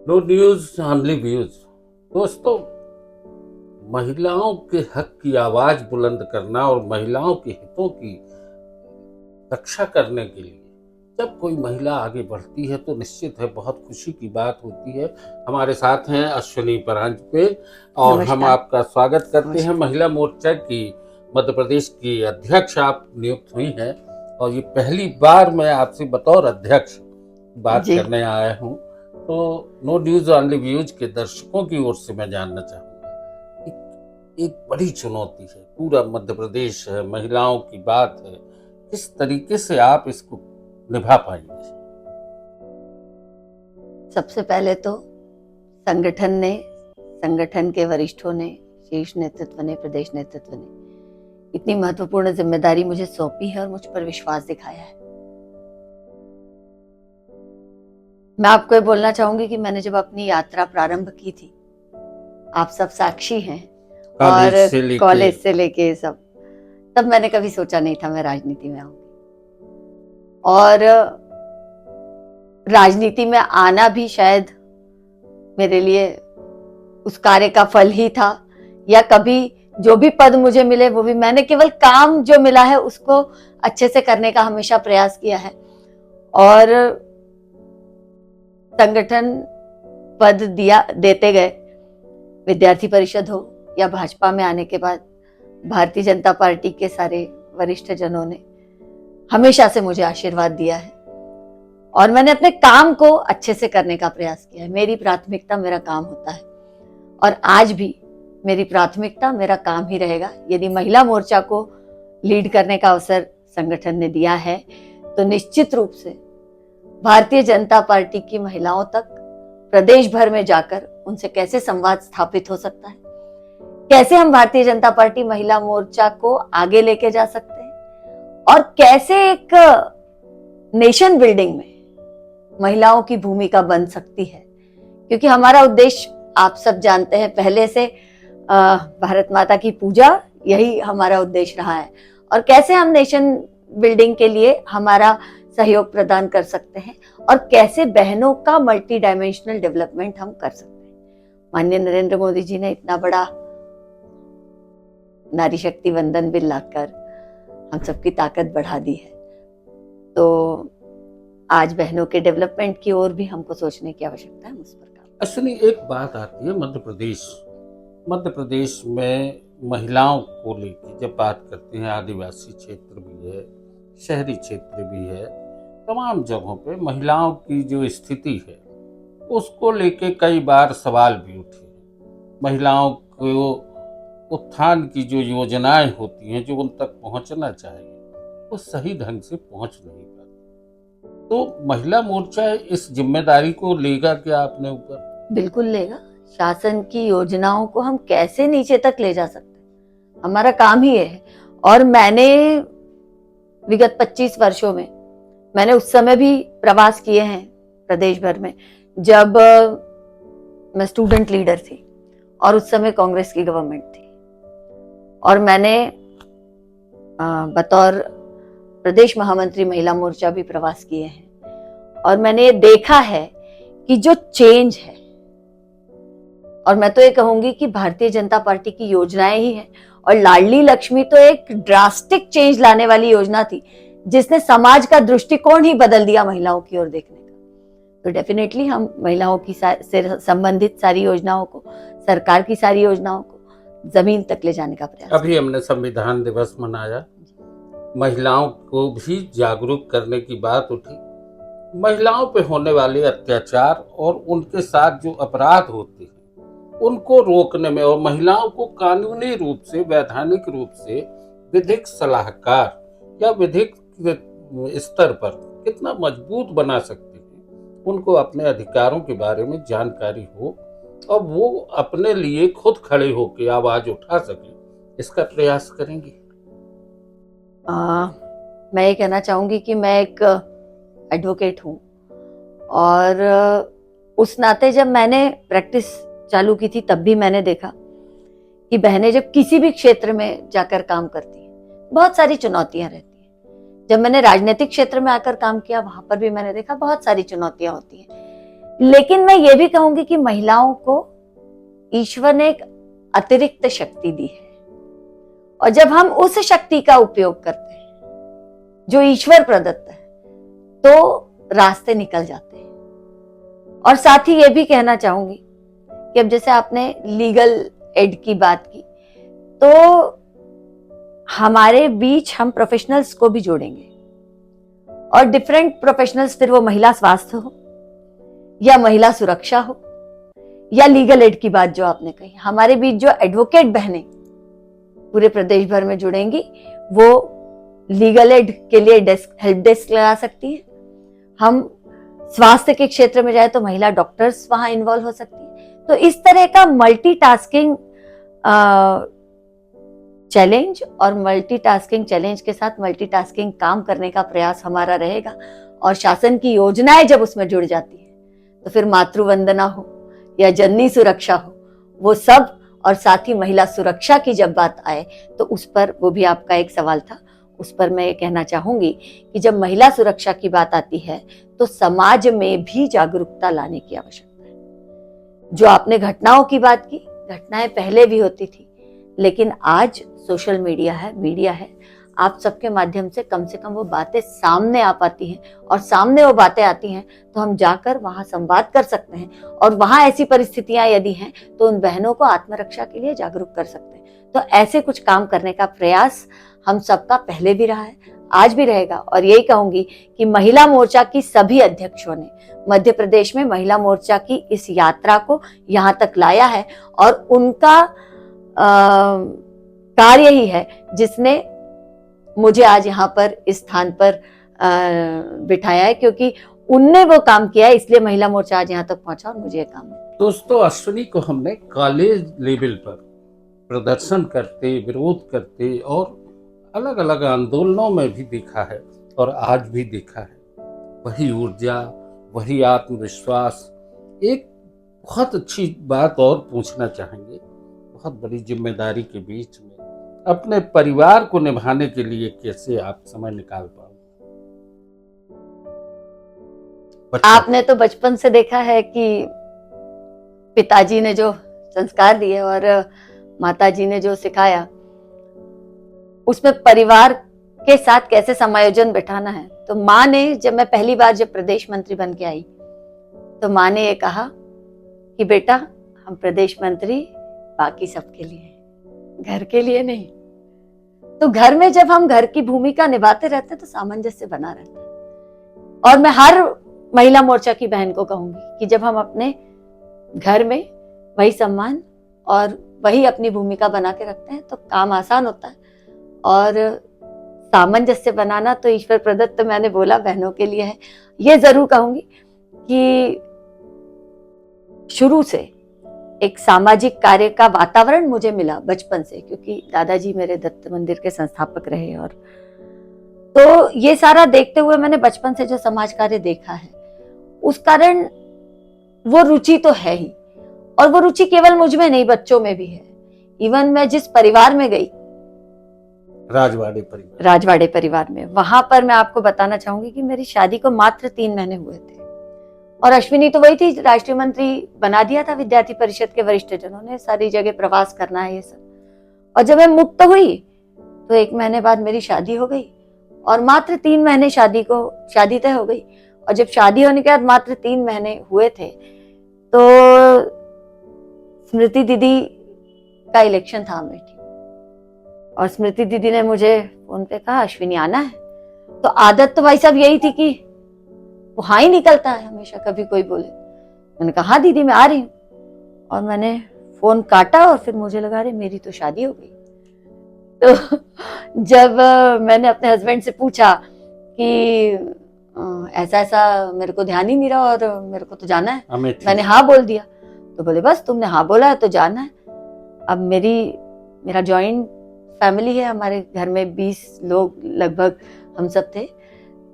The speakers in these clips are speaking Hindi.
No news only views. दोस्तों, महिलाओं के हक की आवाज बुलंद करना और महिलाओं के हितों की रक्षा करने के लिए जब कोई महिला आगे बढ़ती है तो निश्चित है बहुत खुशी की बात होती है। हमारे साथ हैं अश्विनी परांजपे और हम नमस्कार। आपका स्वागत करते हैं। नमस्कार। महिला मोर्चा की मध्य प्रदेश की अध्यक्ष आप नियुक्त हुई हैं और ये पहली बार मैं आपसे बतौर अध्यक्ष बात जी। करने आया हूँ। तो नो न्यूज ओनली व्यूज के दर्शकों की ओर से मैं जानना चाहूंगा कि एक बड़ी चुनौती है, पूरा मध्य प्रदेश है, महिलाओं की बात है, किस तरीके से आप इसको निभा पाएंगे? सबसे पहले तो संगठन के वरिष्ठों ने, शीर्ष नेतृत्व ने, प्रदेश नेतृत्व ने इतनी महत्वपूर्ण जिम्मेदारी मुझे सौंपी है और मुझ पर विश्वास दिखाया है। मैं आपको ये बोलना चाहूंगी कि मैंने जब अपनी यात्रा प्रारंभ की थी, आप सब साक्षी हैं, और कॉलेज से लेके सब, तब मैंने कभी सोचा नहीं था मैं राजनीति में आऊंगी। और राजनीति में आना भी शायद मेरे लिए उस कार्य का फल ही था, या कभी जो भी पद मुझे मिले वो भी मैंने केवल काम जो मिला है उसको अच्छे से करने का हमेशा प्रयास किया है। और संगठन पद देते गए, विद्यार्थी परिषद हो या भाजपा में आने के बाद भारतीय जनता पार्टी के सारे वरिष्ठ जनों ने हमेशा से मुझे आशीर्वाद दिया है और मैंने अपने काम को अच्छे से करने का प्रयास किया है। मेरी प्राथमिकता मेरा काम होता है और आज भी मेरी प्राथमिकता मेरा काम ही रहेगा। यदि महिला मोर्चा को लीड करने का अवसर संगठन ने दिया है तो निश्चित रूप से भारतीय जनता पार्टी की महिलाओं तक प्रदेश भर में जाकर उनसे कैसे संवाद स्थापित हो सकता है, कैसे हम भारतीय जनता पार्टी महिला मोर्चा को आगे लेके जा सकते हैं और कैसे एक नेशन बिल्डिंग में महिलाओं की भूमिका बन सकती है। क्योंकि हमारा उद्देश्य आप सब जानते हैं, पहले से भारत माता की पूजा, यही हमारा उद्देश्य रहा है। और कैसे हम नेशन बिल्डिंग के लिए हमारा सहयोग प्रदान कर सकते हैं और कैसे बहनों का मल्टी डायमेंशनल डेवलपमेंट हम कर सकते हैं। माननीय नरेंद्र मोदी जी ने इतना बड़ा नारी शक्ति वंदन बिल लाकर हम सबकी ताकत बढ़ा दी है, तो आज बहनों के डेवलपमेंट की ओर भी हमको सोचने की आवश्यकता है। उस पर अश्विनी, एक बात आती है मध्य प्रदेश में महिलाओं को लेकर जब बात करते हैं, आदिवासी क्षेत्र भी है, शहरी क्षेत्र भी है, तमाम जगहों पे महिलाओं की जो स्थिति है उसको लेके कई बार सवाल भी उठे। महिलाओं को उत्थान की जो योजनाएं होती हैं जो उन तक पहुंचना चाहिए वो सही ढंग से पहुंच नहीं पाती। तो महिला मोर्चा इस जिम्मेदारी को लेगा क्या अपने ऊपर? बिल्कुल लेगा। शासन की योजनाओं को हम कैसे नीचे तक ले जा सकते हैं, हमारा काम ही है। और मैंने विगत 25 वर्षों में, मैंने उस समय भी प्रवास किए हैं प्रदेश भर में जब मैं स्टूडेंट लीडर थी और उस समय कांग्रेस की गवर्नमेंट थी, और मैंने बतौर प्रदेश महामंत्री महिला मोर्चा भी प्रवास किए हैं। और मैंने ये देखा है कि जो चेंज है, और मैं तो ये कहूंगी कि भारतीय जनता पार्टी की योजनाएं ही है, और लाडली लक्ष्मी तो एक ड्रास्टिक चेंज लाने वाली योजना थी जिसने समाज का दृष्टिकोण ही बदल दिया महिलाओं की ओर देखने का। तो डेफिनेटली हम महिलाओं की से संबंधित सारी योजनाओं को, सरकार की सारी योजनाओं को जमीन तक ले जाने का प्रयास। अभी हमने संविधान दिवस मनाया, महिलाओं को भी जागरूक करने की बात उठी। महिलाओं पे होने वाले अत्याचार और उनके साथ जो अपराध होते हैं उनको रोकने में और महिलाओं को कानूनी रूप से, वैधानिक रूप से विधिक सलाहकार या विधिक स्तर पर कितना मजबूत बना सकते हैं, उनको अपने अधिकारों के बारे में जानकारी हो और वो अपने लिए खुद खड़े होकर आवाज उठा सके, इसका प्रयास करेंगे। मैं ये कहना चाहूंगी कि मैं एक एडवोकेट हूँ, और उस नाते जब मैंने प्रैक्टिस चालू की थी तब भी मैंने देखा कि बहनें जब किसी भी क्षेत्र में जाकर काम करती हैं बहुत सारी चुनौतियां रहती हैं। जब मैंने राजनीतिक क्षेत्र में आकर काम किया वहां पर भी मैंने देखा बहुत सारी चुनौतियां होती हैं। लेकिन मैं ये भी कहूंगी कि महिलाओं को ईश्वर ने एक अतिरिक्त शक्ति दी है, और जब हम उस शक्ति का उपयोग करते हैं जो ईश्वर प्रदत्त है, तो रास्ते निकल जाते हैं। और साथ ही ये भी कहना चाहूंगी कि अब जैसे आपने लीगल एड की बात की, तो हमारे बीच हम प्रोफेशनल्स को भी जोड़ेंगे, और डिफरेंट प्रोफेशनल्स, फिर वो महिला स्वास्थ्य हो या महिला सुरक्षा हो या लीगल एड की बात जो आपने कही, हमारे बीच जो एडवोकेट बहनें पूरे प्रदेश भर में जुड़ेंगी, वो लीगल एड के लिए हेल्प डेस्क लगा सकती है। हम स्वास्थ्य के क्षेत्र में जाए तो महिला डॉक्टर्स वहां इन्वॉल्व हो सकती है। तो इस तरह का मल्टीटास्किंग चैलेंज, और मल्टीटास्किंग चैलेंज के साथ मल्टीटास्किंग काम करने का प्रयास हमारा रहेगा। और शासन की योजनाएं जब उसमें जुड़ जाती है, तो फिर मातृ वंदना हो या जननी सुरक्षा हो, वो सब, और साथ ही महिला सुरक्षा की जब बात आए तो उस पर, वो भी आपका एक सवाल था, उस पर मैं ये कहना चाहूंगी कि जब महिला सुरक्षा की बात आती है तो समाज में भी जागरूकता लाने की आवश्यकता है। जो आपने घटनाओं की बात की, घटनाएं पहले भी होती थी, लेकिन आज सोशल मीडिया है, आप सबके माध्यम से कम वो बातें सामने आ पाती हैं, और सामने वो बातें आती हैं तो हम जाकर वहां संवाद कर सकते हैं, और वहां ऐसी परिस्थितियां यदि हैं तो उन बहनों को आत्मरक्षा के लिए जागरूक कर सकते हैं। तो ऐसे कुछ काम करने का प्रयास हम सबका पहले भी रहा है, आज भी रहेगा। और यही कहूंगी कि महिला मोर्चा की सभी अध्यक्षों ने मध्य प्रदेश में महिला मोर्चा की इस यात्रा को यहाँ तक लाया है, और उनका कार्य ही है जिसने मुझे आज यहाँ पर इस स्थान पर बिठाया है, क्योंकि उनने वो काम किया है, इसलिए महिला मोर्चा आज यहाँ तक पहुंचा और मुझे ये काम है। दोस्तों, अश्विनी को हमने कॉलेज लेवल पर प्रदर्शन करते, विरोध करते और अलग अलग आंदोलनों में भी देखा है, और आज भी देखा है। वही ऊर्जा, वही आत्मविश्वास। एक बहुत अच्छी बात और पूछना चाहेंगे, बहुत बड़ी जिम्मेदारी के बीच में अपने परिवार को निभाने के लिए कैसे आप समय निकाल पाओ? आपने तो बचपन से देखा है कि पिताजी ने जो संस्कार दिए और माताजी ने जो सिखाया, उसमें परिवार के साथ कैसे समायोजन बिठाना है। तो माँ ने, जब मैं पहली बार जब प्रदेश मंत्री बन के आई, तो माँ ने ये कहा कि बेटा, हम प्रदेश मंत्री बाकी सबके लिए हैं, घर के लिए नहीं। तो घर में जब हम घर की भूमिका निभाते रहते हैं तो सामंजस्य बना रहता है। और मैं हर महिला मोर्चा की बहन को कहूंगी कि जब हम अपने घर में वही सम्मान और वही अपनी भूमिका बना के रखते हैं तो काम आसान होता है। और सामंजस्य बनाना तो ईश्वर प्रदत्त, मैंने बोला, बहनों के लिए है। ये जरूर कहूंगी कि शुरू से एक सामाजिक कार्य का वातावरण मुझे मिला बचपन से, क्योंकि दादाजी मेरे दत्त मंदिर के संस्थापक रहे, और तो ये सारा देखते हुए मैंने बचपन से जो समाज कार्य देखा है, उस कारण वो रुचि तो है ही। और वो रुचि केवल मुझ में नहीं, बच्चों में भी है। इवन मैं जिस परिवार में गई, राजवाड़े परिवार में, वहां पर मैं आपको बताना चाहूंगी कि मेरी शादी को मात्र 3 महीने हुए थे, और अश्विनी तो वही थी, राष्ट्रीय मंत्री बना दिया था विद्यार्थी परिषद के वरिष्ठ जनों ने, सारी जगह प्रवास करना है ये सब। और जब मैं मुक्त हुई तो 1 महीने बाद मेरी शादी हो गई, और मात्र 3 महीने शादी तय हो गई। और जब शादी होने के बाद मात्र 3 महीने हुए थे तो स्मृति दीदी का इलेक्शन था अमेठी, और स्मृति दीदी ने मुझे फोन पे कहा, अश्विनी आना है। तो आदत तो भाई साहब यही थी कि वो हाँ ही निकलता है हमेशा, कभी कोई बोले। मैंने कहा हाँ दीदी मैं आ रही हूँ, और मैंने फोन काटा और फिर मुझे लगा रही मेरी तो शादी हो गई। तो जब मैंने अपने हस्बैंड से पूछा कि ऐसा ऐसा मेरे को ध्यान ही नहीं रहा और मेरे को तो जाना है, मैंने हाँ बोल दिया, तो बोले बस तुमने हाँ बोला है तो जाना है। अब मेरा जॉइंट फैमिली है, हमारे घर में 20 लोग लगभग हम सब थे।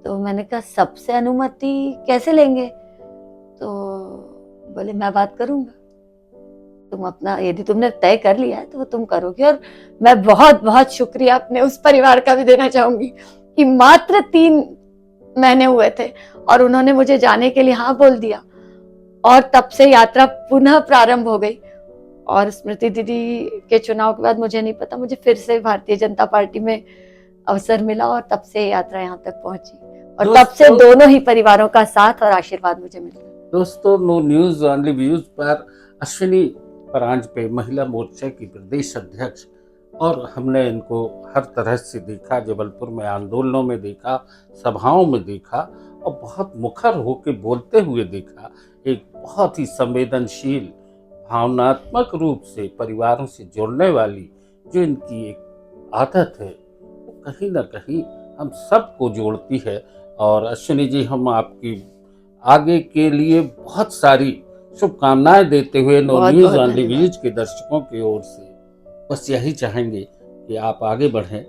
तो मैंने कहा सबसे अनुमति कैसे लेंगे? तो बोले मैं बात करूंगा, तुम अपना, यदि तुमने तय कर लिया है तो वो तुम करोगे। और मैं बहुत बहुत शुक्रिया अपने उस परिवार का भी देना चाहूंगी कि मात्र 3 महीने हुए थे और उन्होंने मुझे जाने के लिए हाँ बोल दिया। और तब से यात्रा पुनः प्रारंभ हो गई। और स्मृति दीदी के चुनाव के बाद मुझे नहीं पता, मुझे फिर से भारतीय जनता पार्टी में अवसर मिला और तब से यात्रा यहाँ तक पहुंची और तब से दोनों ही परिवारों का साथ और आशीर्वाद मुझे मिला। दोस्तों, नो न्यूज ओनली व्यूज पर अश्विनी परांजपे महिला मोर्चा की प्रदेश अध्यक्ष, और हमने इनको हर तरह से देखा, जबलपुर में आंदोलनों में देखा, सभाओं में देखा और बहुत मुखर होकर बोलते हुए देखा। एक बहुत ही संवेदनशील, भावनात्मक रूप से परिवारों से जुड़ने वाली जो इनकी एक आदत है, वो कहीं ना कहीं हम सबको जोड़ती है। और अश्विनी जी, हम आपकी आगे के लिए बहुत सारी शुभकामनाएं देते हुए नो न्यूज ओनली व्यूज के दर्शकों की ओर से बस यही चाहेंगे कि आप आगे बढ़ें,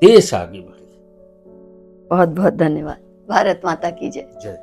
देश आगे बढ़े। बहुत बहुत धन्यवाद। भारत माता की जय। जय।